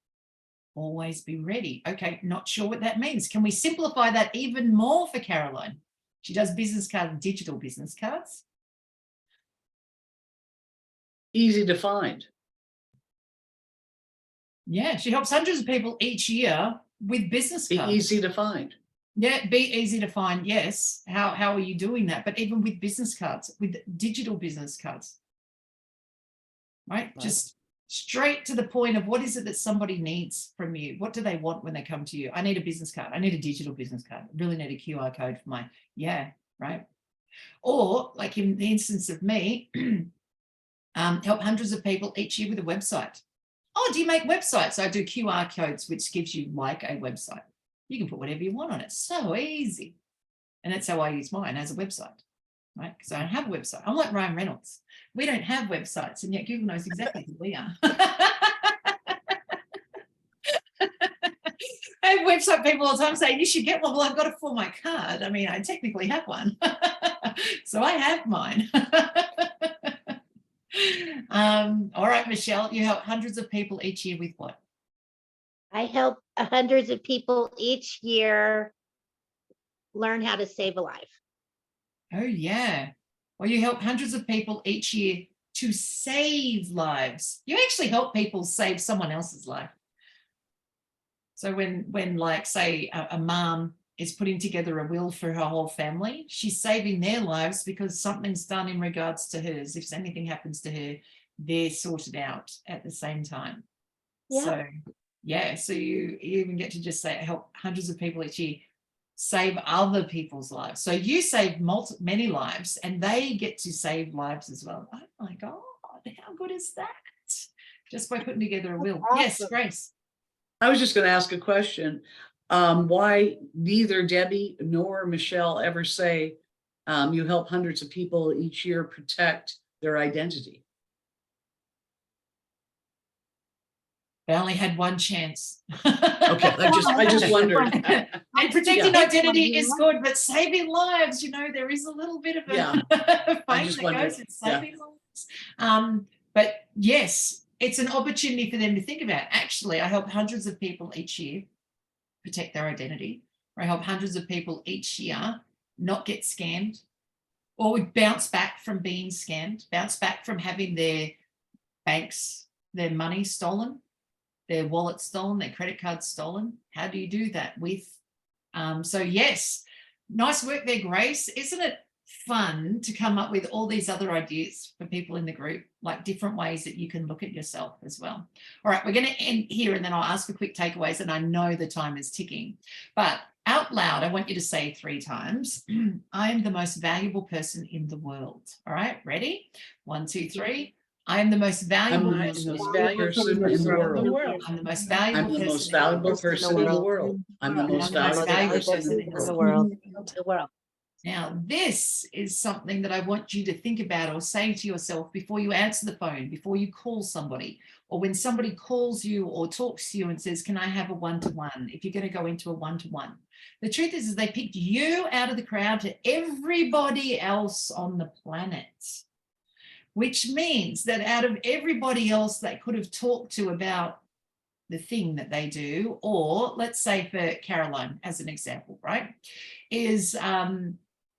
Always be ready. Okay, not sure what that means. Can we simplify that even more for Caroline? She does business cards, digital business cards.
Easy to find.
Yeah, she helps hundreds of people each year with business
Be
cards.
easy to find.
Yeah, be easy to find. Yes. How are you doing that? But even with business cards, with digital business cards, right? Just straight to the point of what is it that somebody needs from you? What do they want when they come to you? I need a business card. I need a digital business card. I really need a QR code for my, right? Or like in the instance of me, help hundreds of people each year with a website. Oh, do you make websites? I do QR codes, which gives you like a website. You can put whatever you want on it. So easy. And that's how I use mine as a website, right? Because I don't have a website. I'm like Ryan Reynolds. We don't have websites, and yet Google knows exactly who we are. I have website people all the time saying, you should get one. Well, I've got it for my card. I mean, I technically have one. So I have mine. All right, Michelle, you help hundreds of people each year with what?
I help hundreds of people each year learn how to save a life.
Oh, yeah. Well, you help hundreds of people each year to save lives. You actually help people save someone else's life. So when like, say, a mom is putting together a will for her whole family, she's saving their lives because something's done in regards to hers. If anything happens to her, they're sorted out at the same time.
Yeah.
So, yeah, so you even get to just say help hundreds of people each year save other people's lives. So you save many lives and they get to save lives as well. Oh my God, how good is that? Just by putting together a will.
Awesome.
Yes, Grace.
I was just going to ask a question. Why neither Debbie nor Michelle ever say you help hundreds of people each year protect their identity?
They only had one chance.
Okay, I just wondered.
And protecting identity is good, but saving lives, there is a little bit of a fight that goes in saving lives. But yes, it's an opportunity for them to think about. Actually, I help hundreds of people each year protect their identity. I help hundreds of people each year not get scammed or bounce back from being scammed, bounce back from having their banks, their money stolen. their wallet stolen, their credit card stolen. How do you do that with? So yes, nice work there, Grace. Isn't it fun to come up with all these other ideas for people in the group, like different ways that you can look at yourself as well? All right, we're going to end here and then I'll ask for quick takeaways, and I know the time is ticking, but out loud, I want you to say 3 times, I am the most valuable person in the world. All right, ready? 1, 2, 3. I am the most valuable
I'm the
person
most valuable person in the world.
I'm the most
I'm
valuable
the
person
most
in the
valuable
world.
person in the world. I'm the most valuable person in the world.
The world.
Now, this is something that I want you to think about or say to yourself before you answer the phone, before you call somebody, or when somebody calls you or talks to you and says, can I have a one-to-one? If you're going to go into a one-to-one. The truth is they picked you out of the crowd to everybody else on the planet, which means that out of everybody else they could have talked to about the thing that they do, or let's say for Caroline as an example, right, is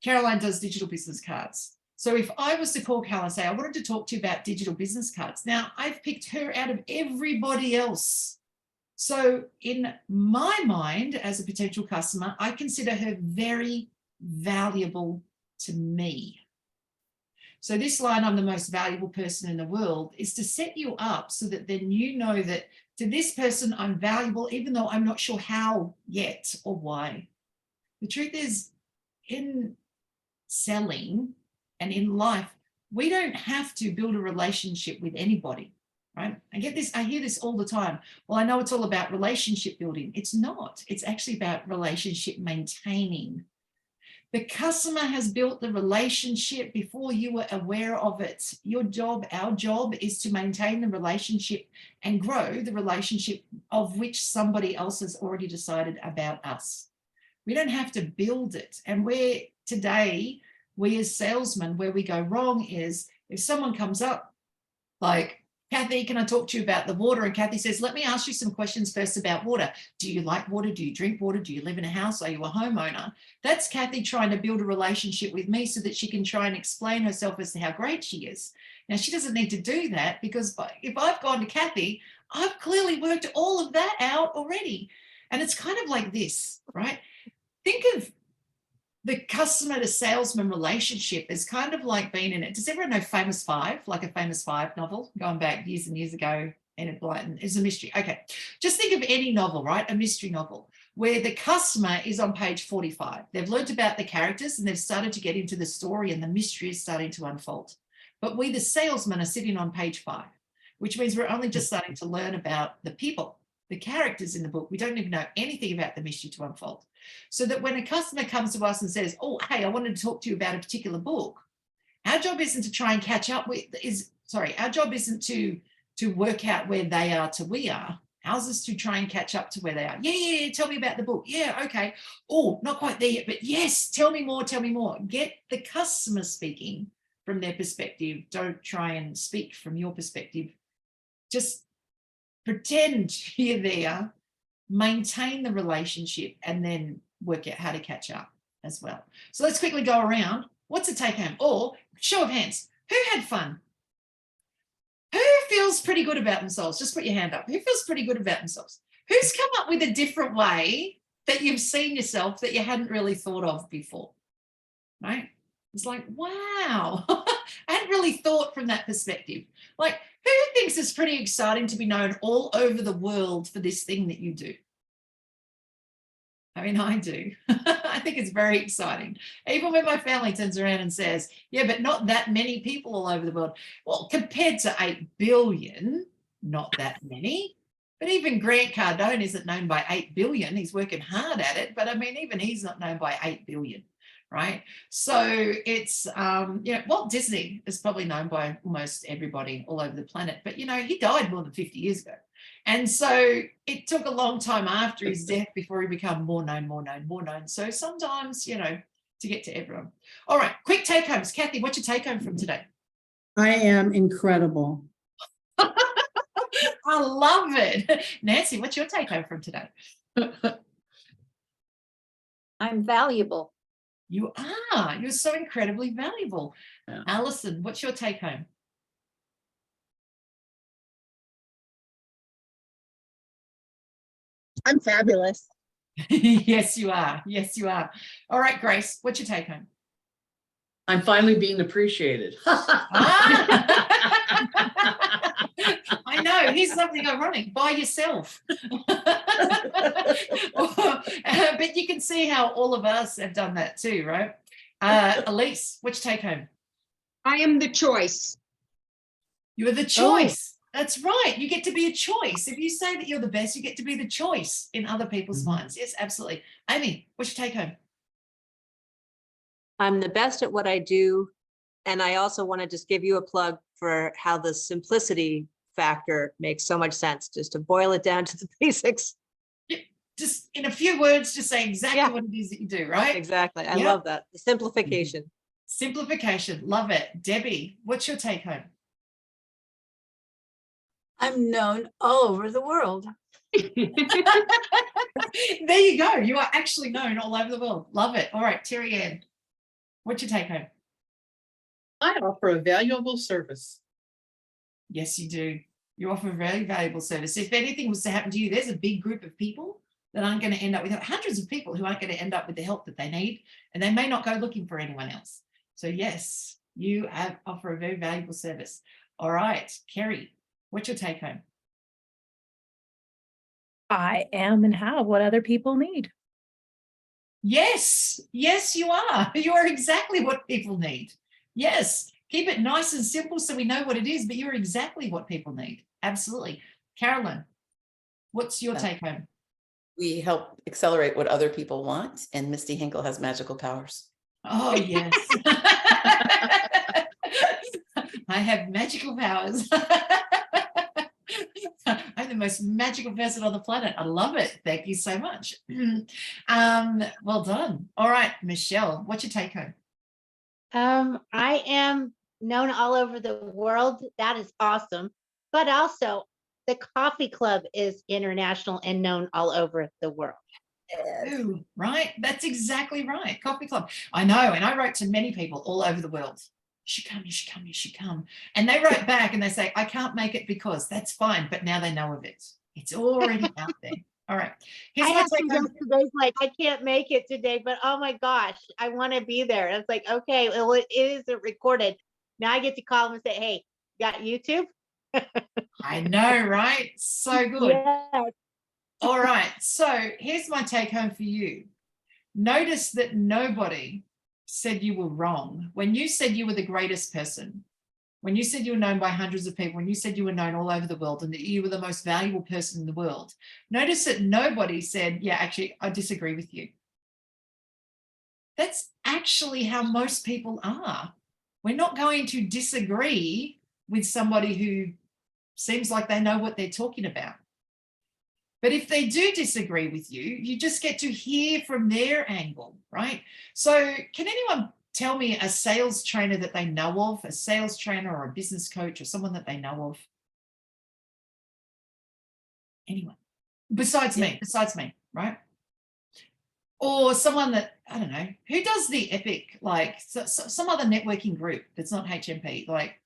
Caroline does digital business cards. So if I was to call Caroline and say, I wanted to talk to you about digital business cards. Now I've picked her out of everybody else. So in my mind, as a potential customer, I consider her very valuable to me. So this line, I'm the most valuable person in the world, is to set you up so that then you know that to this person, I'm valuable, even though I'm not sure how yet or why. The truth is, in selling and in life, we don't have to build a relationship with anybody, right? I hear this all the time. Well, I know it's all about relationship building. It's not. It's actually about relationship maintaining. The customer has built the relationship before you were aware of it. Your job, our job, is to maintain the relationship and grow the relationship of which somebody else has already decided about us. We don't have to build it. And where today, we as salesmen, where we go wrong is if someone comes up like, Kathy, can I talk to you about the water? And Kathy says, let me ask you some questions first about water. Do you like water? Do you drink water? Do you live in a house? Are you a homeowner? That's Kathy trying to build a relationship with me so that she can try and explain herself as to how great she is. Now, she doesn't need to do that because if I've gone to Kathy, I've clearly worked all of that out already. And it's kind of like this, right? Think of the customer to salesman relationship is kind of like being in it. Does everyone know Famous Five, like a Famous Five novel going back years and years ago? Enid Blyton is a mystery. Okay, just think of any novel, right? A mystery novel where the customer is on page 45. They've learned about the characters and they've started to get into the story and the mystery is starting to unfold. But we, the salesmen, are sitting on page 5, which means we're only just starting to learn about the people, the characters in the book. We don't even know anything about the mystery to unfold. So that when a customer comes to us and says, oh, hey, I wanted to talk to you about a particular book, our job isn't to try and catch up with, our job isn't to work out where they are to we are. Ours is to try and catch up to where they are. Yeah, tell me about the book. Yeah, okay. Oh, not quite there yet, but yes, tell me more, tell me more. Get the customer speaking from their perspective. Don't try and speak from your perspective. Just pretend you're there, maintain the relationship, and then work out how to catch up as well. So let's quickly go around. What's a take home? Or show of hands. Who had fun? Who feels pretty good about themselves? Just put your hand up. Who feels pretty good about themselves? Who's come up with a different way that you've seen yourself that you hadn't really thought of before? Right? It's like, wow, I hadn't really thought from that perspective. Like, who thinks it's pretty exciting to be known all over the world for this thing that you do? I mean, I do. I think it's very exciting. Even when my family turns around and says, yeah, but not that many people all over the world. Well, compared to 8 billion, not that many. But even Grant Cardone isn't known by 8 billion. He's working hard at it. But I mean, even he's not known by 8 billion. Right. So it's, Walt Disney is probably known by almost everybody all over the planet. But, he died more than 50 years ago. And so it took a long time after his death before he became more known. So sometimes, to get to everyone. All right. Quick take homes. Kathy, what's your take home from today?
I am incredible.
I love it. Nancy, what's your take home from today?
I'm valuable.
You are. You're so incredibly valuable.
Yeah.
Alison, what's your take home?
I'm fabulous.
Yes, you are. Yes, you are. All right, Grace, what's your take home?
I'm finally being appreciated.
I know. Here's something ironic. By yourself. But you can see how all of us have done that too, right? Elise, what's your take home?
I am the choice.
You're the choice. That's right. You get to be a choice. If you say that you're the best, you get to be the choice in other people's minds. Yes, absolutely. Amy, what's your take home?
I'm the best at what I do. And I also want to just give you a plug for how the simplicity factor makes so much sense, just to boil it down to the basics.
Just in a few words, just say exactly what it is that you do, right?
Exactly. I
Yep.
love that. The simplification.
Simplification. Love it. Debbie, what's your take home?
I'm known all over the world.
There you go. You are actually known all over the world. Love it. All right, Terry Ann, what's your take home?
I offer a valuable service.
Yes, you do. You offer a very valuable service. If anything was to happen to you, there's a big group of people that aren't going to end up with hundreds of people who aren't going to end up with the help that they need, and they may not go looking for anyone else. So yes, you offer a very valuable service. All right, Kerry, what's your take home?
I am and have what other people need.
Yes, yes, you are. You are exactly what people need. Yes, keep it nice and simple so we know what it is, but you're exactly what people need. Absolutely. Carolyn, what's your take home?
We help accelerate what other people want, and Misty Henkel has magical powers.
Oh, yes. I have magical powers. I'm the most magical person on the planet. I love it. Thank you so much. Well done. All right, Michelle, what's your take home?
I am known all over the world. That is awesome. But also, the coffee club is international and known all over the world.
Ooh, right? That's exactly right. Coffee club. I know. And I wrote to many people all over the world. You should come, you should come, you should come. And they wrote back and they say, I can't make it because that's fine. But now they know of it. It's already out there. All right. Here's
I
my
have
take
some
home.
guests today's like, I can't make it today, but oh my gosh, I want to be there. And it's like, okay, well, it isn't recorded. Now I get to call them and say, hey, got YouTube?
I know, right? So good.
Yeah.
All right. So here's my take home for you. Notice that nobody said you were wrong. When you said you were the greatest person, when you said you were known by hundreds of people, when you said you were known all over the world and that you were the most valuable person in the world, notice that nobody said, yeah, actually, I disagree with you. That's actually how most people are. We're not going to disagree with somebody who seems like they know what they're talking about. But if they do disagree with you, you just get to hear from their angle, right? So can anyone tell me a sales trainer that they know of, a sales trainer or a business coach or someone that they know of? Anyone? Besides me, right? Or someone that, I don't know, who does the Epic, like some other networking group that's not HMP, like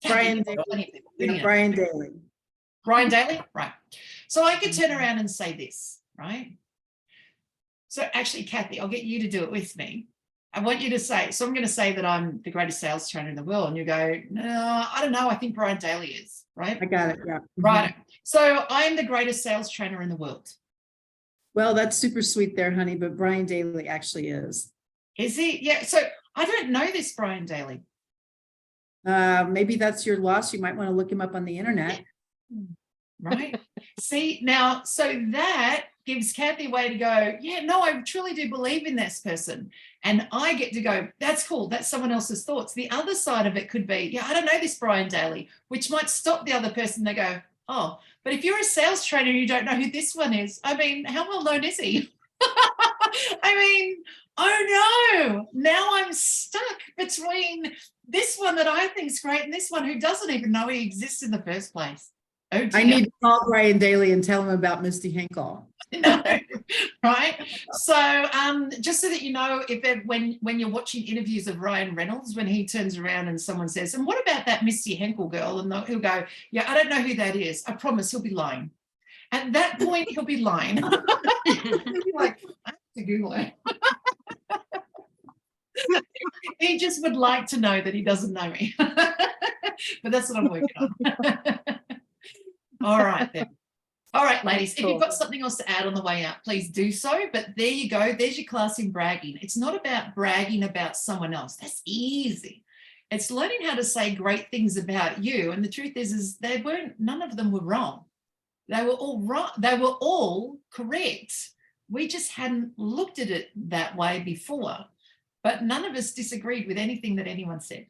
Brian Brian Daly.
Brian Daly, right. So I could turn around and say this, right? So actually, Kathy, I'll get you to do it with me. I want you to say, so I'm going to say that I'm the greatest sales trainer in the world. And you go, no, I don't know. I think Brian Daly is, right?
I got it. Yeah.
Right. So I'm the greatest sales trainer in the world.
Well, that's super sweet there, honey, but Brian Daly actually is.
Is he? Yeah. So I don't know this Brian Daly.
Maybe that's your loss. You might want to look him up on the internet.
Right. See, now, so that gives Kathy a way to go, yeah, no, I truly do believe in this person. And I get to go, that's cool. That's someone else's thoughts. The other side of it could be, yeah, I don't know this Brian Daly, which might stop the other person. They go, oh, but if you're a sales trainer and you don't know who this one is, I mean, how well known is he? I mean, oh no, now I'm stuck between this one that I think is great and this one who doesn't even know he exists in the first place. Oh dear.
I need to call Brian Daly and tell him about Misty Henkel.
No, right? So just so that you know, when you're watching interviews of Ryan Reynolds, when he turns around and someone says, and what about that Misty Henkel girl? And he'll go, yeah, I don't know who that is. I promise he'll be lying. At that point, he'll be lying. He'll be like, I have to Google it. He just would like to know that he doesn't know me. But that's what I'm working on. All right, then. All right, ladies, if you've got something else to add on the way out, please do so. But there you go. There's your class in bragging. It's not about bragging about someone else. That's easy. It's learning how to say great things about you. And the truth is none of them were wrong. They were all right. They were all correct. We just hadn't looked at it that way before. But none of us disagreed with anything that anyone said.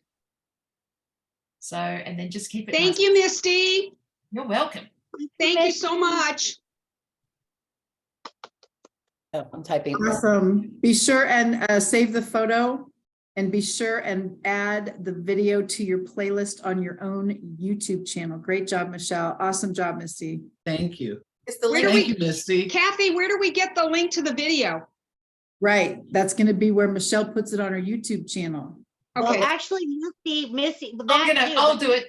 So, and then just keep it.
Thank you, Misty.
You're welcome.
Thank you so much.
Oh, I'm typing.
Awesome. Be sure and save the photo and be sure and add the video to your playlist on your own YouTube channel. Great job, Michelle. Awesome job, Misty.
Thank you.
It's the
Where
link.
do
Thank you, Misty.
Kathy, where do we get the link to the video?
Right. That's going to be where Michelle puts it on her YouTube channel.
Well,
Okay.
actually, Missy, that too,
I'll do it.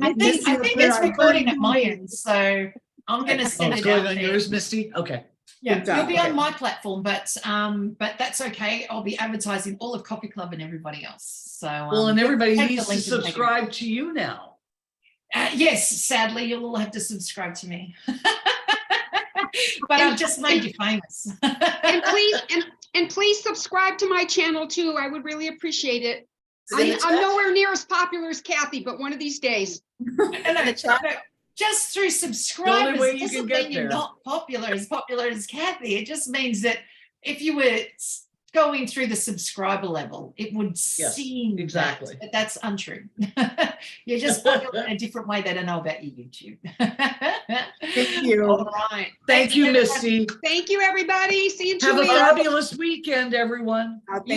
I think it's recording at my end, so I'm going to
Oh,
send
it's
it
going
out
on
there.
yours, Misty? Okay.
Yeah,
Good job.
you'll be
Okay.
on my platform, but that's okay. I'll be advertising all of Coffee Club and everybody else. So
Well, and everybody
take the
needs to
link and take it.
subscribe to you now.
Yes, sadly, you'll all have to subscribe to me. But I've just made you famous.
And please subscribe to my channel too. I would really appreciate it. I'm nowhere near as popular as Kathy, but one of these days.
No, just through subscribers
way you
doesn't
can get
mean you're
there.
not popular as Kathy. It just means that if you were going through the subscriber level, it would seem
exactly.
but that's untrue. You're just popular in a different way. They don't know about your YouTube.
Thank you.
All right.
Thank you,
everybody.
Misty.
Thank you, everybody. See you in 2
Have a
weeks.
fabulous weekend, everyone.
Thank